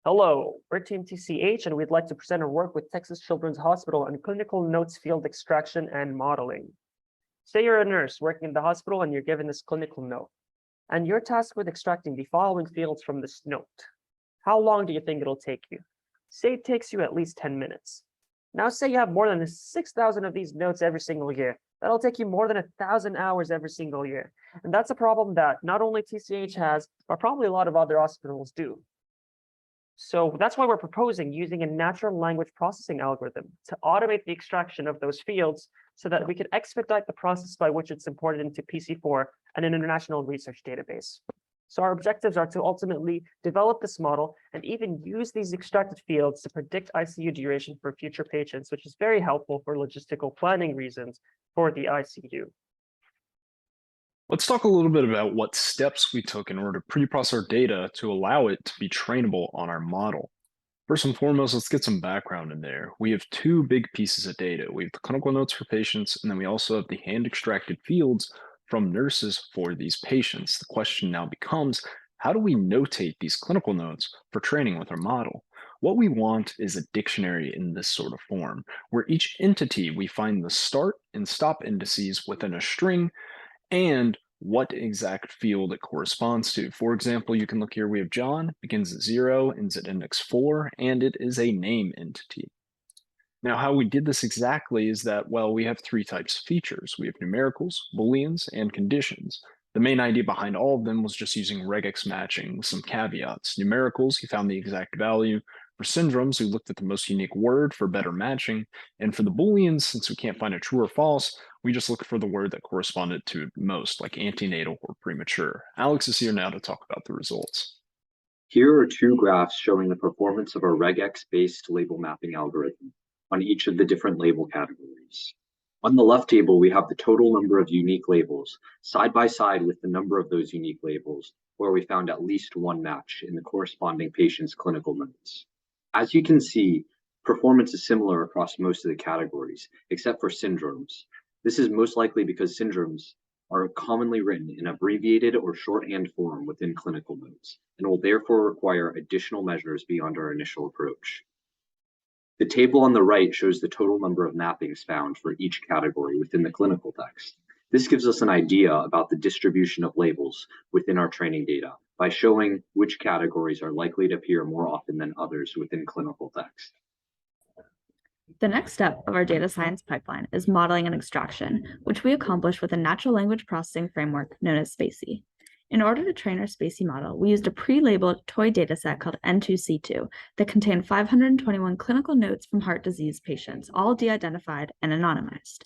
Hello, we're Team TCH, and we'd like to present our work with Texas Children's Hospital on clinical notes field extraction and modeling. Say you're a nurse working in the hospital and you're given this clinical note, and you're tasked with extracting the following fields from this note. How long do you think it'll take you? Say it takes you at least 10 minutes. Now say you have more than 6,000 of these notes every single year. That'll take you more than 1,000 hours every single year. And that's a problem that not only TCH has, but probably a lot of other hospitals do. So that's why we're proposing using a natural language processing algorithm to automate the extraction of those fields so that we can expedite the process by which it's imported into PC4 and an international research database. So our objectives are to ultimately develop this model and even use these extracted fields to predict ICU duration for future patients, which is very helpful for logistical planning reasons for the ICU. Let's talk a little bit about what steps we took in order to pre-process our data to allow it to be trainable on our model. First and foremost, let's get some background in there. We have two big pieces of data. We have the clinical notes for patients, and then we also have the hand-extracted fields from nurses for these patients. The question now becomes, how do we notate these clinical notes for training with our model? What we want is a dictionary in this sort of form, where each entity we find the start and stop indices within a string and what exact field it corresponds to. For example, you can look here, we have John, begins at 0, ends at index 4, and it is a name entity. Now, how we did this exactly is that, well, we have three types of features. We have numericals, booleans, and conditions. The main idea behind all of them was just using regex matching with some caveats. Numericals, he found the exact value. For syndromes, we looked at the most unique word for better matching. And for the booleans, since we can't find a true or false, we just looked for the word that corresponded to most, like antenatal or premature. Alex is here now to talk about the results. Here are two graphs showing the performance of our regex-based label mapping algorithm on each of the different label categories. On the left table, we have the total number of unique labels, side by side with the number of those unique labels, where we found at least one match in the corresponding patient's clinical notes. As you can see, performance is similar across most of the categories, except for syndromes. This is most likely because syndromes are commonly written in abbreviated or shorthand form within clinical notes, and will therefore require additional measures beyond our initial approach. The table on the right shows the total number of mappings found for each category within the clinical text. This gives us an idea about the distribution of labels within our training data by showing which categories are likely to appear more often than others within clinical text. The next step of our data science pipeline is modeling and extraction, which we accomplish with a natural language processing framework known as SPACY. In order to train our SPACY model, we used a pre-labeled toy dataset called N2C2 that contained 521 clinical notes from heart disease patients, all de-identified and anonymized.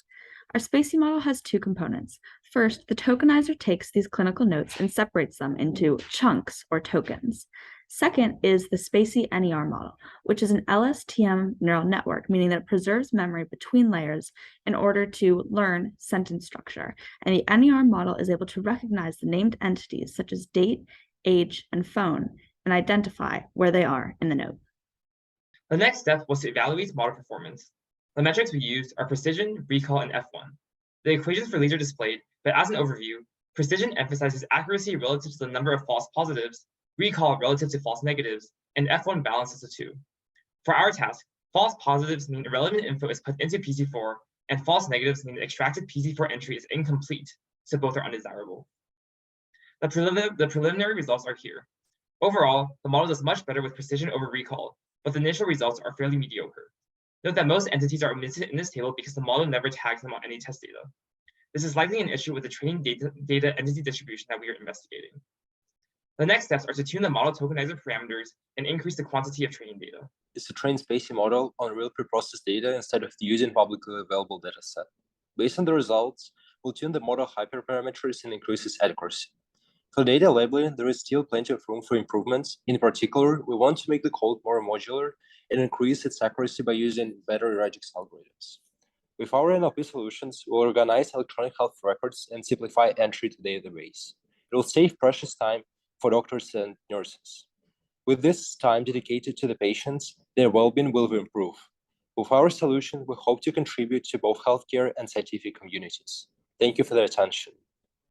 Our SPACY model has two components. First, the tokenizer takes these clinical notes and separates them into chunks or tokens. Second is the SPACY NER model, which is an LSTM neural network, meaning that it preserves memory between layers in order to learn sentence structure. And the NER model is able to recognize the named entities such as date, age, and phone, and identify where they are in the note. The next step was to evaluate model performance. The metrics we used are precision, recall, and F1. The equations for these are displayed, but as an overview, precision emphasizes accuracy relative to the number of false positives, recall relative to false negatives, and F1 balances the two. For our task, false positives mean irrelevant info is put into PC4, and false negatives mean the extracted PC4 entry is incomplete, so both are undesirable. The preliminary results are here. Overall, the model does much better with precision over recall, but the initial results are fairly mediocre. Note that most entities are omitted in this table because the model never tags them on any test data. This is likely an issue with the training data entity distribution that we are investigating. The next steps are to tune the model tokenizer parameters and increase the quantity of training data. Is to train SPACY model on real preprocessed data instead of using publicly available dataset. Based on the results, we'll tune the model hyperparameters and increase its accuracy. For data labeling, there is still plenty of room for improvements. In particular, we want to make the code more modular and increase its accuracy by using better regex algorithms. With our NLP solutions, we'll organize electronic health records and simplify entry to the database. It will save precious time for doctors and nurses. With this time dedicated to the patients, their well-being will improve. With our solution, we hope to contribute to both healthcare and scientific communities. Thank you for their attention.